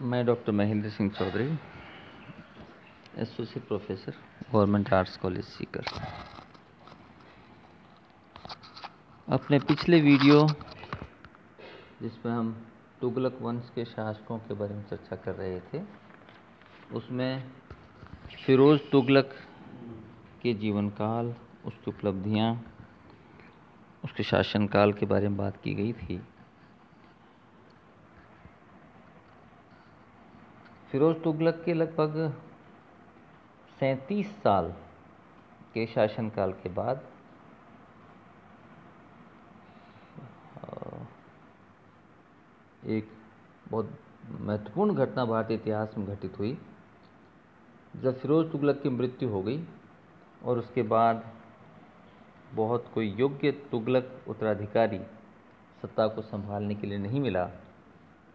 मैं doctor Mahendra Singh Chaudhary, associate professor, government arts college Sikar. अपने पिछले वीडियो जिसमें हम तुगलक वंश के शासकों के बारे में चर्चा कर रहे थे, उसमें फिरोज तुगलक के जीवन काल, उसकी उपलब्धियां, उसके शासनकाल के बारे में बात की गई थी। फिरोज तुगलक के लगभग 37 साल के शासनकाल के बाद एक बहुत महत्वपूर्ण घटना भारतीय इतिहास में घटित हुई, जब फिरोज तुगलक की मृत्यु हो गई और उसके बाद बहुत कोई योग्य तुगलक उत्तराधिकारी सत्ता को संभालने के लिए नहीं मिला।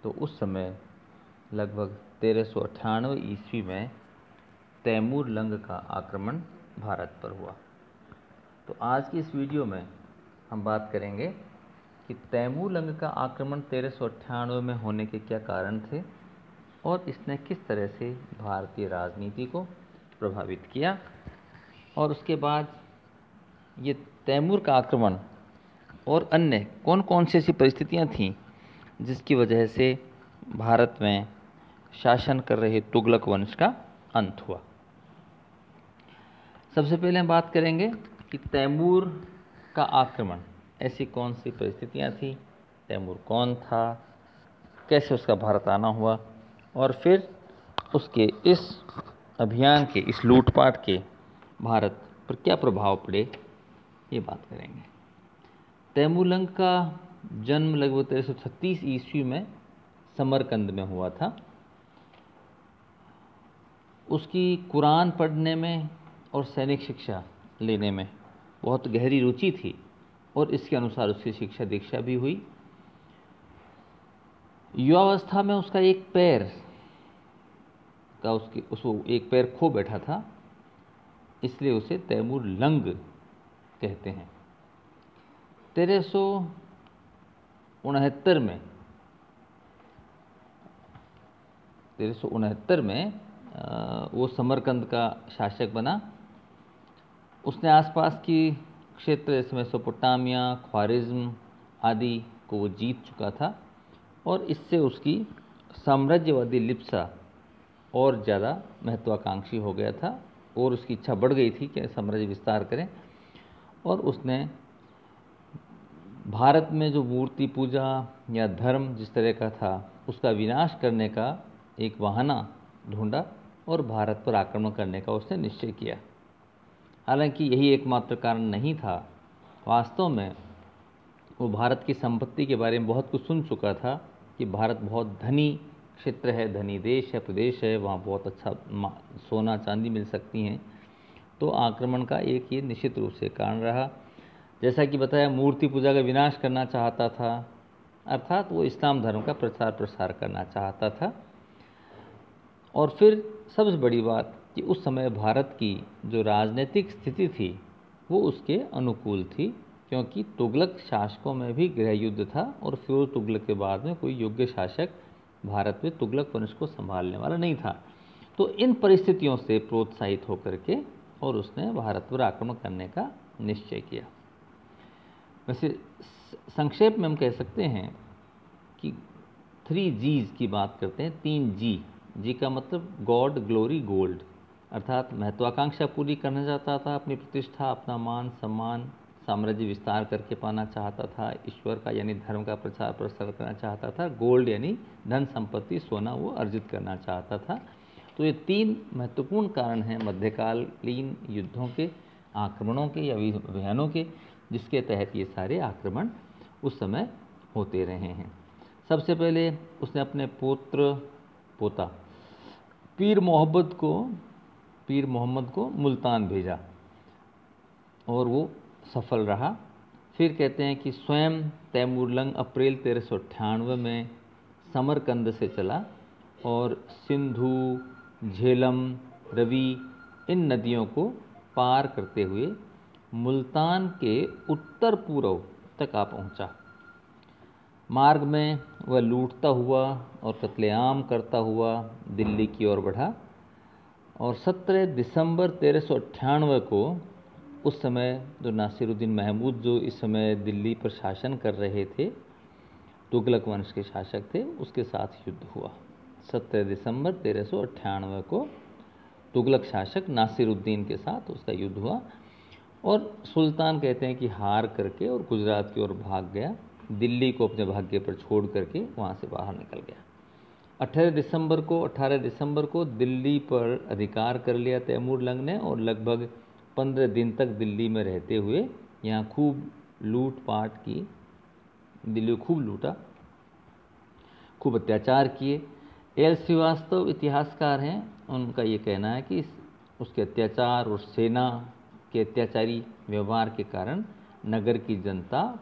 तो उस समय लगभग 1398 ईस्वी में तैमूर लंग का आक्रमण भारत पर हुआ। तो आज की इस वीडियो में हम बात करेंगे कि तैमूर लंग का आक्रमण 1398 में होने के क्या कारण थे और इसने किस तरह से भारतीय राजनीति को प्रभावित किया, और उसके बाद ये तैमूर का आक्रमण और अन्य कौन कौन सी ऐसी परिस्थितियां थीं जिसकी वजह से भारत में शासन कर रहे तुगलक वंश का अंत हुआ। सबसे पहले हम बात करेंगे कि तैमूर का आक्रमण, ऐसी कौन सी परिस्थितियां थी, तैमूर कौन था, कैसे उसका भारत आना हुआ, और फिर उसके इस अभियान के, इस लूटपाट के भारत पर क्या प्रभाव पड़े, ये बात करेंगे। तैमूर लंग का जन्म लगभग 1336 ईस्वी में समरकंद में हुआ था। उसकी कुरान पढ़ने में और सैनिक शिक्षा लेने में बहुत गहरी रुचि थी और इसके अनुसार उसकी शिक्षा दीक्षा भी हुई। युवावस्था में उसका एक पैर का उसको एक पैर खो बैठा था, इसलिए उसे तैमूर लंग कहते हैं। 1369 में वो समरकंद का शासक बना। उसने आसपास की क्षेत्र जैसे मेसोपोटामिया, ख्वारिज्म आदि को वो जीत चुका था और इससे उसकी साम्राज्यवादी लिप्सा और ज़्यादा महत्वाकांक्षी हो गया था और उसकी इच्छा बढ़ गई थी कि साम्राज्य विस्तार करें। और उसने भारत में जो मूर्ति पूजा या धर्म जिस तरह का था उसका विनाश करने का एक बहाना ढूंढा और भारत पर आक्रमण करने का उसने निश्चय किया। हालांकि यही एकमात्र कारण नहीं था। वास्तव में वो भारत की संपत्ति के बारे में बहुत कुछ सुन चुका था कि भारत बहुत धनी क्षेत्र है, धनी देश है, प्रदेश है, वहाँ बहुत अच्छा सोना चांदी मिल सकती हैं। तो आक्रमण का एक ये निश्चित रूप से कारण रहा। जैसा कि बताया, मूर्ति पूजा का विनाश करना चाहता था, अर्थात वो इस्लाम धर्म का प्रचार प्रसार करना चाहता था। और फिर सबसे बड़ी बात कि उस समय भारत की जो राजनीतिक स्थिति थी वो उसके अनुकूल थी, क्योंकि तुगलक शासकों में भी गृह युद्ध था और फिरोज तुगलक के बाद में कोई योग्य शासक भारत में तुगलक वंश को संभालने वाला नहीं था। तो इन परिस्थितियों से प्रोत्साहित होकर के और उसने भारत पर आक्रमण करने का निश्चय किया। वैसे संक्षेप में हम कह सकते हैं कि 3 G's की बात करते हैं। 3 जी का मतलब गॉड, ग्लोरी, गोल्ड, अर्थात महत्वाकांक्षा पूरी करना चाहता था, अपनी प्रतिष्ठा, अपना मान सम्मान, साम्राज्य विस्तार करके पाना चाहता था, ईश्वर का यानी धर्म का प्रचार प्रसार करना चाहता था, गोल्ड यानी धन संपत्ति, सोना वो अर्जित करना चाहता था। तो ये 3 महत्वपूर्ण कारण हैं मध्यकालीन युद्धों के, आक्रमणों के या अभियानों के, जिसके तहत ये सारे आक्रमण उस समय होते रहे हैं। सबसे पहले उसने अपने पोता पीर मोहम्मद को मुल्तान भेजा और वो सफल रहा। फिर कहते हैं कि स्वयं तैमूर लंग अप्रैल 1398 में समरकंद से चला और सिंधु, झेलम, रवि इन नदियों को पार करते हुए मुल्तान के उत्तर पूर्व तक आ पहुंचा। मार्ग में वह लूटता हुआ और कत्लेआम करता हुआ दिल्ली की ओर बढ़ा और 17 दिसंबर 1398 को उस समय जो नासिरुद्दीन महमूद जो इस समय दिल्ली पर शासन कर रहे थे, तुगलक वंश के शासक थे, उसके साथ युद्ध हुआ। 17 दिसंबर 1398 को तुगलक शासक नासिरुद्दीन के साथ उसका युद्ध हुआ और सुल्तान कहते हैं कि हार करके और गुजरात की ओर भाग गया, दिल्ली को अपने भाग्य पर छोड़ करके वहाँ से बाहर निकल गया। 18 दिसंबर को दिल्ली पर अधिकार कर लिया तैमूर लंग ने और लगभग 15 दिन तक दिल्ली में रहते हुए यहाँ खूब लूटपाट की, दिल्ली को खूब लूटा, खूब अत्याचार किए। एल श्रीवास्तव इतिहासकार हैं, उनका ये कहना है कि उसके अत्याचार और सेना के अत्याचारी व्यवहार के कारण नगर की जनता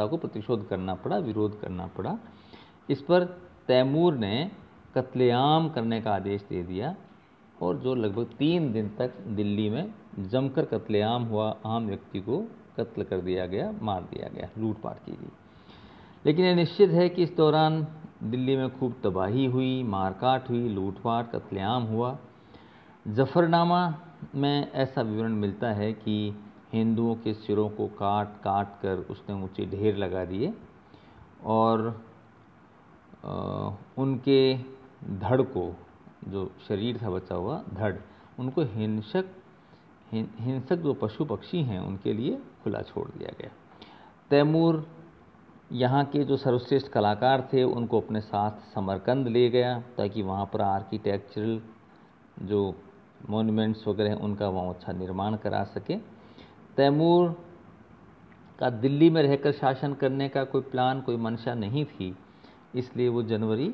को प्रतिशोध करना पड़ा, विरोध करना पड़ा। इस पर तैमूर ने कत्लेआम करने का आदेश दे दिया और जो लगभग 3 दिन तक दिल्ली में जमकर कत्लेआम हुआ, आम व्यक्ति को कत्ल कर दिया गया, मार दिया गया, लूटपाट की गई। लेकिन यह निश्चित है कि इस दौरान दिल्ली में खूब तबाही हुई, मारकाट हुई, लूटपाट, कत्लेआम हुआ। जफरनामा में ऐसा विवरण मिलता है कि हिंदुओं के सिरों को काट काट कर उसने ऊंचे ढेर लगा दिए और उनके धड़ को, जो शरीर था बचा हुआ धड़, उनको हिंसक जो पशु पक्षी हैं उनके लिए खुला छोड़ दिया गया। तैमूर यहाँ के जो सर्वश्रेष्ठ कलाकार थे उनको अपने साथ समरकंद ले गया ताकि वहाँ पर आर्किटेक्चरल जो मॉन्यूमेंट्स वगैरह हैं उनका वहाँ अच्छा निर्माण करा सके। तैमूर का दिल्ली में रहकर शासन करने का कोई प्लान, कोई मंशा नहीं थी, इसलिए वो जनवरी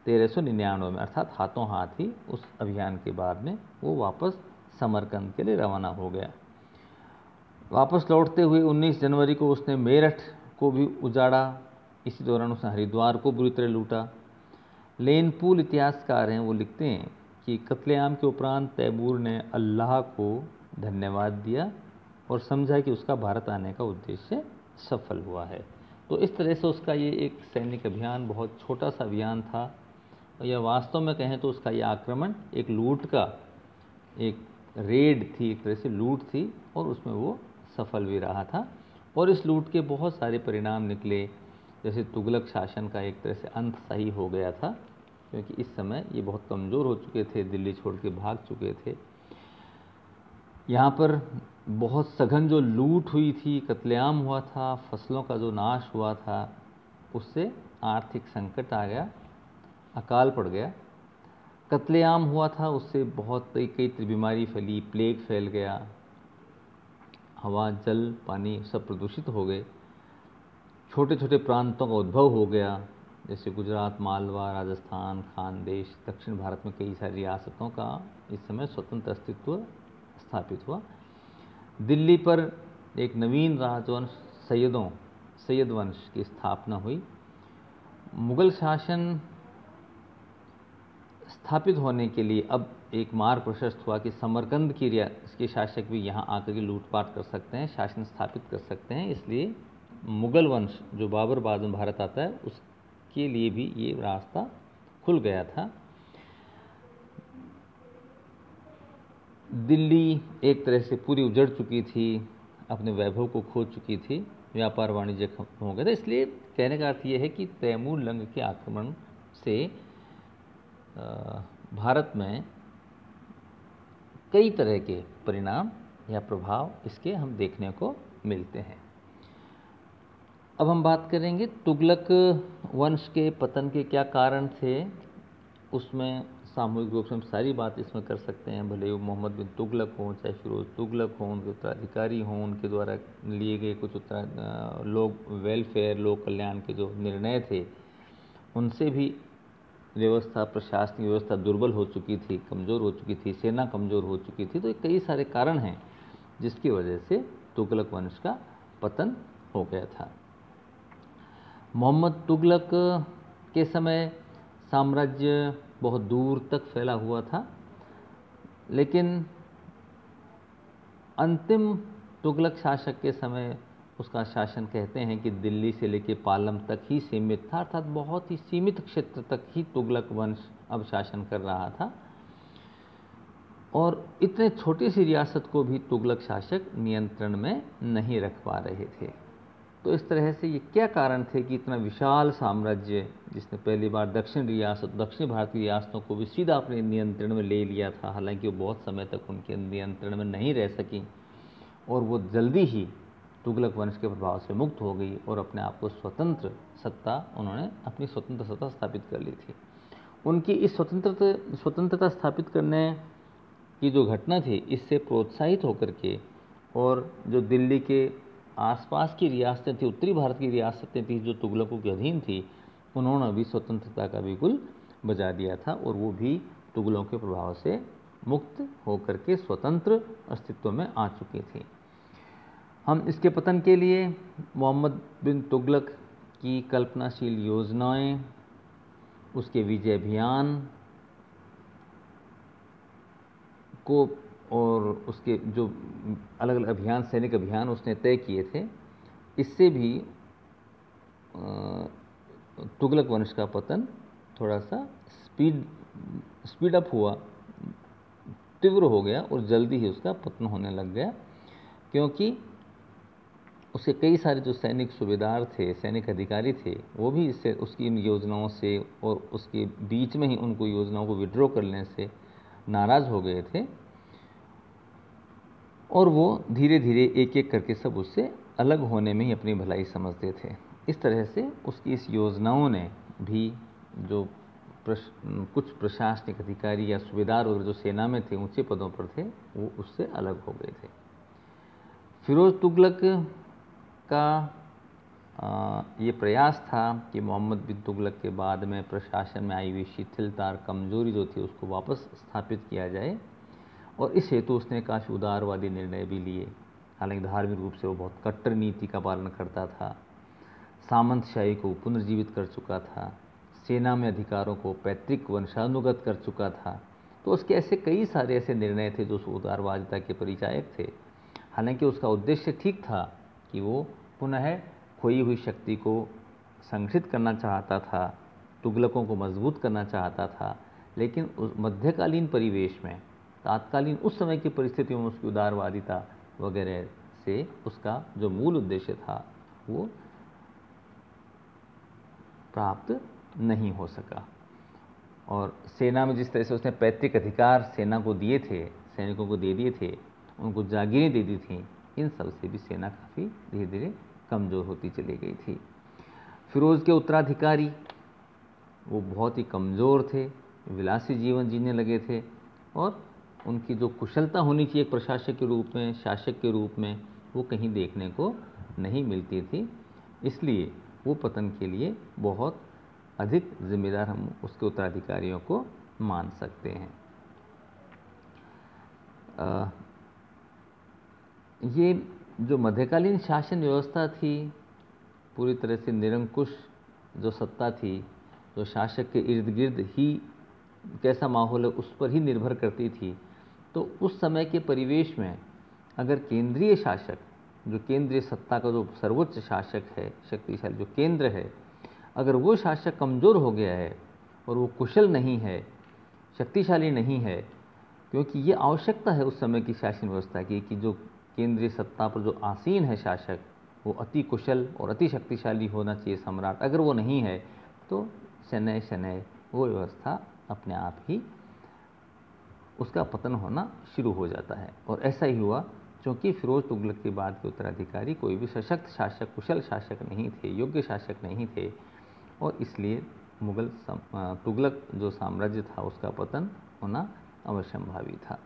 1399 में अर्थात हाथों हाथ ही उस अभियान के बाद में वो वापस समरकंद के लिए रवाना हो गया। वापस लौटते हुए 19 जनवरी को उसने मेरठ को भी उजाड़ा। इसी दौरान उसने हरिद्वार को बुरी तरह लूटा। लेनपूल इतिहासकार हैं, वो लिखते हैं कि कत्लेआम के उपरांत तैमूर ने अल्लाह को धन्यवाद दिया और समझा कि उसका भारत आने का उद्देश्य सफल हुआ है। तो इस तरह से उसका ये एक सैनिक अभियान बहुत छोटा सा अभियान था और यह वास्तव में कहें तो उसका ये आक्रमण एक लूट का, एक रेड थी, एक तरह से लूट थी और उसमें वो सफल भी रहा था। और इस लूट के बहुत सारे परिणाम निकले, जैसे तुगलक शासन का एक तरह से अंत सही हो गया था, क्योंकि इस समय ये बहुत कमज़ोर हो चुके थे, दिल्ली छोड़ के भाग चुके थे। यहाँ पर बहुत सघन जो लूट हुई थी, कत्लेआम हुआ था, फसलों का जो नाश हुआ था, उससे आर्थिक संकट आ गया, अकाल पड़ गया। कत्लेआम हुआ था, उससे बहुत कई बीमारी फैली, प्लेग फैल गया, हवा, जल, पानी सब प्रदूषित हो गए। छोटे छोटे प्रांतों का उद्भव हो गया, जैसे गुजरात, मालवा, राजस्थान, खानदेश, दक्षिण भारत में कई सारी रियासतों का इस समय स्वतंत्र अस्तित्व स्थापित हुआ। दिल्ली पर एक नवीन राजवंश सैयद वंश की स्थापना हुई। मुगल शासन स्थापित होने के लिए अब एक मार्ग प्रशस्त हुआ कि समरकंद के शासक भी यहाँ आकर के लूटपाट कर सकते हैं, शासन स्थापित कर सकते हैं। इसलिए मुगल वंश जो बाबर बाद में भारत आता है उसके लिए भी ये रास्ता खुल गया था। दिल्ली एक तरह से पूरी उजड़ चुकी थी, अपने वैभव को खो चुकी थी, व्यापार वाणिज्य खत्म हो गया था। इसलिए कहने का अर्थ ये है कि तैमूर लंग के आक्रमण से भारत में कई तरह के परिणाम या प्रभाव इसके हम देखने को मिलते हैं। अब हम बात करेंगे तुगलक वंश के पतन के क्या कारण थे। उसमें सामूहिक रूप से हम सारी बात इसमें कर सकते हैं, भले वो मोहम्मद बिन तुगलक हों, चाहे फिरोज तुगलक हों, उनके उत्तराधिकारी हों, उनके द्वारा लिए गए कुछ लोग वेलफेयर, लोक कल्याण के जो निर्णय थे, उनसे भी व्यवस्था, प्रशासनिक व्यवस्था दुर्बल हो चुकी थी, कमज़ोर हो चुकी थी, सेना कमज़ोर हो चुकी थी। तो कई सारे कारण हैं जिसकी वजह से तुगलक वंश का पतन हो गया था। मोहम्मद तुगलक के समय साम्राज्य बहुत दूर तक फैला हुआ था, लेकिन अंतिम तुगलक शासक के समय उसका शासन कहते हैं कि दिल्ली से लेकर पालम तक ही सीमित था, अर्थात बहुत ही सीमित क्षेत्र तक ही तुगलक वंश अब शासन कर रहा था और इतने छोटी सी रियासत को भी तुगलक शासक नियंत्रण में नहीं रख पा रहे थे। तो इस तरह से ये क्या कारण थे कि इतना विशाल साम्राज्य, जिसने पहली बार दक्षिण भारत की रियासतों को भी सीधा अपने नियंत्रण में ले लिया था, हालांकि वो बहुत समय तक उनके नियंत्रण में नहीं रह सकी और वो जल्दी ही तुगलक वंश के प्रभाव से मुक्त हो गई और अपने आप को अपनी स्वतंत्र सत्ता स्थापित कर ली थी। उनकी इस स्वतंत्रता स्थापित करने की जो घटना थी, इससे प्रोत्साहित होकर के और जो दिल्ली के आसपास की रियासतें थी, उत्तरी भारत की रियासतें थी जो तुगलकों के अधीन थी, उन्होंने भी स्वतंत्रता का बिगुल बजा दिया था और वो भी तुगलकों के प्रभाव से मुक्त होकर के स्वतंत्र अस्तित्व में आ चुकी थी। हम इसके पतन के लिए मोहम्मद बिन तुगलक की कल्पनाशील योजनाएं, उसके विजय अभियान को और उसके जो अलग अलग अभियान, सैनिक अभियान उसने तय किए थे, इससे भी तुगलक वंश का पतन थोड़ा सा स्पीड अप हुआ, तीव्र हो गया और जल्दी ही उसका पतन होने लग गया, क्योंकि उसके कई सारे जो सैनिक सूबेदार थे, सैनिक अधिकारी थे, वो भी इससे, उसकी इन योजनाओं से और उसके बीच में ही उनको योजनाओं को विड्रॉ करने से नाराज़ हो गए थे और वो धीरे धीरे एक एक करके सब उससे अलग होने में ही अपनी भलाई समझते थे। इस तरह से उसकी इस योजनाओं ने भी जो कुछ प्रशासनिक अधिकारी या सूबेदार वगैरह जो सेना में थे, ऊंचे पदों पर थे, वो उससे अलग हो गए थे। फिरोज तुगलक का ये प्रयास था कि मोहम्मद बिन तुगलक के बाद में प्रशासन में आई हुई शिथिलता और कमजोरी जो थी उसको वापस स्थापित किया जाए और इस हेतु उसने काफ़ी उदारवादी निर्णय भी लिए। हालांकि धार्मिक रूप से वो बहुत कट्टर नीति का पालन करता था, सामंतशाही को पुनर्जीवित कर चुका था, सेना में अधिकारों को पैतृक वंशानुगत कर चुका था। तो उसके ऐसे कई सारे ऐसे निर्णय थे जो उदारवादिता के परिचायक थे। हालांकि उसका उद्देश्य ठीक था कि वो पुनः खोई हुई शक्ति को संगठित करना चाहता था, तुगलकों को मजबूत करना चाहता था, लेकिन उस मध्यकालीन परिवेश में, तात्कालीन उस समय की परिस्थितियों में उसकी उदारवादिता वगैरह से उसका जो मूल उद्देश्य था वो प्राप्त नहीं हो सका। और सेना में जिस तरह से उसने पैतृक अधिकार सेना को दिए थे, सैनिकों को दे दिए थे, उनको जागीरें दे दी थी, इन सब से भी सेना काफ़ी धीरे धीरे कमज़ोर होती चली गई थी। फिरोज़ के उत्तराधिकारी वो बहुत ही कमज़ोर थे, विलासी जीवन जीने लगे थे और उनकी जो कुशलता होनी चाहिए एक प्रशासक के रूप में, शासक के रूप में, वो कहीं देखने को नहीं मिलती थी। इसलिए वो पतन के लिए बहुत अधिक जिम्मेदार हम उसके उत्तराधिकारियों को मान सकते हैं। ये जो मध्यकालीन शासन व्यवस्था थी, पूरी तरह से निरंकुश जो सत्ता थी, जो शासक के इर्द गिर्द ही कैसा माहौल है उस पर ही निर्भर करती थी। तो उस समय के परिवेश में अगर केंद्रीय शासक, जो केंद्रीय सत्ता का जो सर्वोच्च शासक है, शक्तिशाली जो केंद्र है, अगर वो शासक कमज़ोर हो गया है और वो कुशल नहीं है, शक्तिशाली नहीं है, क्योंकि ये आवश्यकता है उस समय की शासन व्यवस्था की कि जो केंद्रीय सत्ता पर जो आसीन है शासक, वो अति कुशल और अति शक्तिशाली होना चाहिए सम्राट। अगर वो नहीं है तो शनैः शनैः वो व्यवस्था अपने आप ही उसका पतन होना शुरू हो जाता है। और ऐसा ही हुआ, क्योंकि फिरोज तुगलक के बाद के उत्तराधिकारी कोई भी सशक्त शासक, कुशल शासक नहीं थे, योग्य शासक नहीं थे और इसलिए तुगलक जो साम्राज्य था उसका पतन होना अवश्यंभावी था।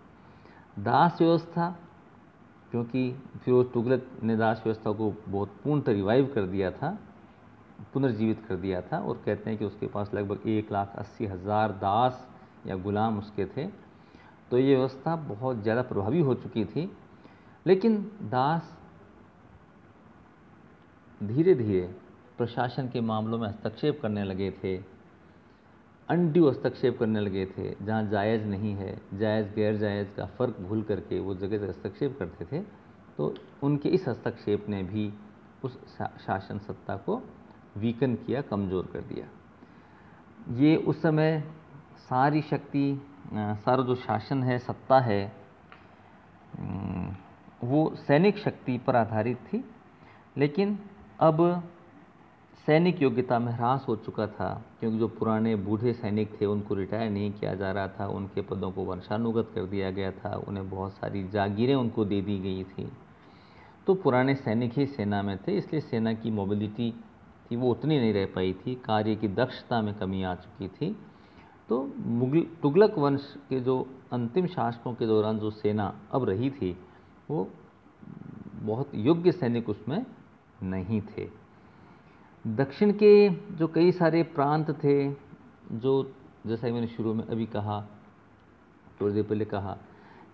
दास व्यवस्था, क्योंकि फिरोज तुगलक ने दास व्यवस्था को बहुत पूर्णतः रिवाइव कर दिया था, पुनर्जीवित कर दिया था और कहते हैं कि उसके पास लगभग 1,80,000 दास या गुलाम उसके थे। तो ये व्यवस्था बहुत ज़्यादा प्रभावी हो चुकी थी। लेकिन दास धीरे धीरे प्रशासन के मामलों में हस्तक्षेप करने लगे थे, अनड्यू हस्तक्षेप करने लगे थे। जहाँ जायज़ नहीं है, जायज़ गैर जायज़ का फ़र्क भूल करके वो जगह जगह हस्तक्षेप करते थे। तो उनके इस हस्तक्षेप ने भी उस शासन सत्ता को वीकन किया, कमज़ोर कर दिया। ये उस समय सारी शक्ति, सारा जो शासन है, सत्ता है, वो सैनिक शक्ति पर आधारित थी। लेकिन अब सैनिक योग्यता में ह्रास हो चुका था, क्योंकि जो पुराने बूढ़े सैनिक थे उनको रिटायर नहीं किया जा रहा था, उनके पदों को वंशानुगत कर दिया गया था, उन्हें बहुत सारी जागीरें उनको दे दी गई थी। तो पुराने सैनिक ही सेना में थे, इसलिए सेना की मोबिलिटी थी वो उतनी नहीं रह पाई थी, कार्य की दक्षता में कमी आ चुकी थी। तो तुगलक वंश के जो अंतिम शासकों के दौरान जो सेना अब रही थी, वो बहुत योग्य सैनिक उसमें नहीं थे। दक्षिण के जो कई सारे प्रांत थे, जो जैसा मैंने शुरू में अभी कहा, थोड़ी देर पहले कहा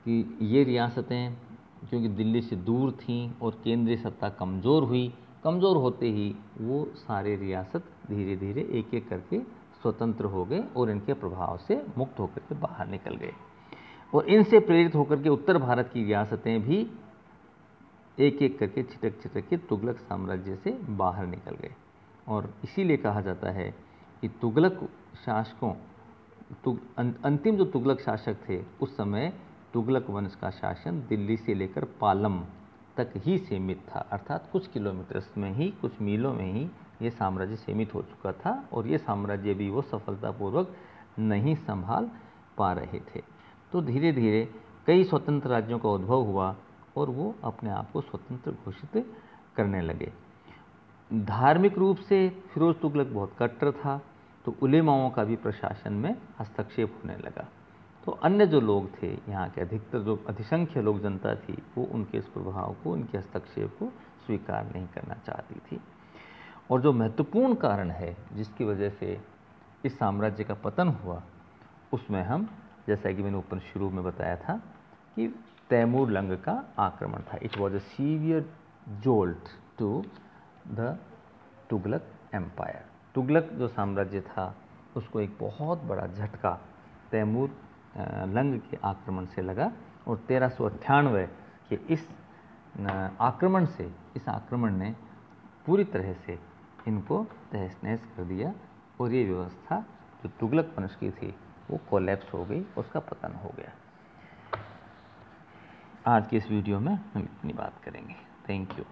कि ये रियासतें क्योंकि दिल्ली से दूर थीं और केंद्रीय सत्ता कमज़ोर हुई, कमज़ोर होते ही वो सारे रियासत धीरे धीरे एक एक करके स्वतंत्र हो गए और इनके प्रभाव से मुक्त होकर के बाहर निकल गए। और इनसे प्रेरित होकर के उत्तर भारत की रियासतें भी एक एक करके छिटक छिटक के तुगलक साम्राज्य से बाहर निकल गए। और इसीलिए कहा जाता है कि तुगलक शासकों, अंतिम जो तुगलक शासक थे उस समय तुगलक वंश का शासन दिल्ली से लेकर पालम तक ही सीमित था, अर्थात कुछ किलोमीटर्स में ही, कुछ मीलों में ही ये साम्राज्य सीमित हो चुका था और ये साम्राज्य भी वो सफलतापूर्वक नहीं संभाल पा रहे थे। तो धीरे धीरे कई स्वतंत्र राज्यों का उद्भव हुआ और वो अपने आप को स्वतंत्र घोषित करने लगे। धार्मिक रूप से फिरोज तुगलक बहुत कट्टर था, तो उलेमाओं का भी प्रशासन में हस्तक्षेप होने लगा। तो अन्य जो लोग थे, यहाँ के अधिकतर जो अधिसंख्य लोग, जनता थी, वो उनके इस प्रभाव को, उनके हस्तक्षेप को स्वीकार नहीं करना चाहती थी। और जो महत्वपूर्ण कारण है जिसकी वजह से इस साम्राज्य का पतन हुआ, उसमें हम, जैसा कि मैंने ऊपर शुरू में बताया था, कि तैमूर लंग का आक्रमण था। It was a severe jolt to the Tughlaq empire. Tughlaq जो साम्राज्य था उसको एक बहुत बड़ा झटका तैमूर लंग के आक्रमण से लगा और 1398 के इस आक्रमण से, इस आक्रमण ने पूरी तरह से इनको तहस नहस कर दिया और ये व्यवस्था जो तुगलक वंश की थी वो कोलैप्स हो गई, उसका पतन हो गया। आज के इस वीडियो में हम इतनी बात करेंगे। Thank you.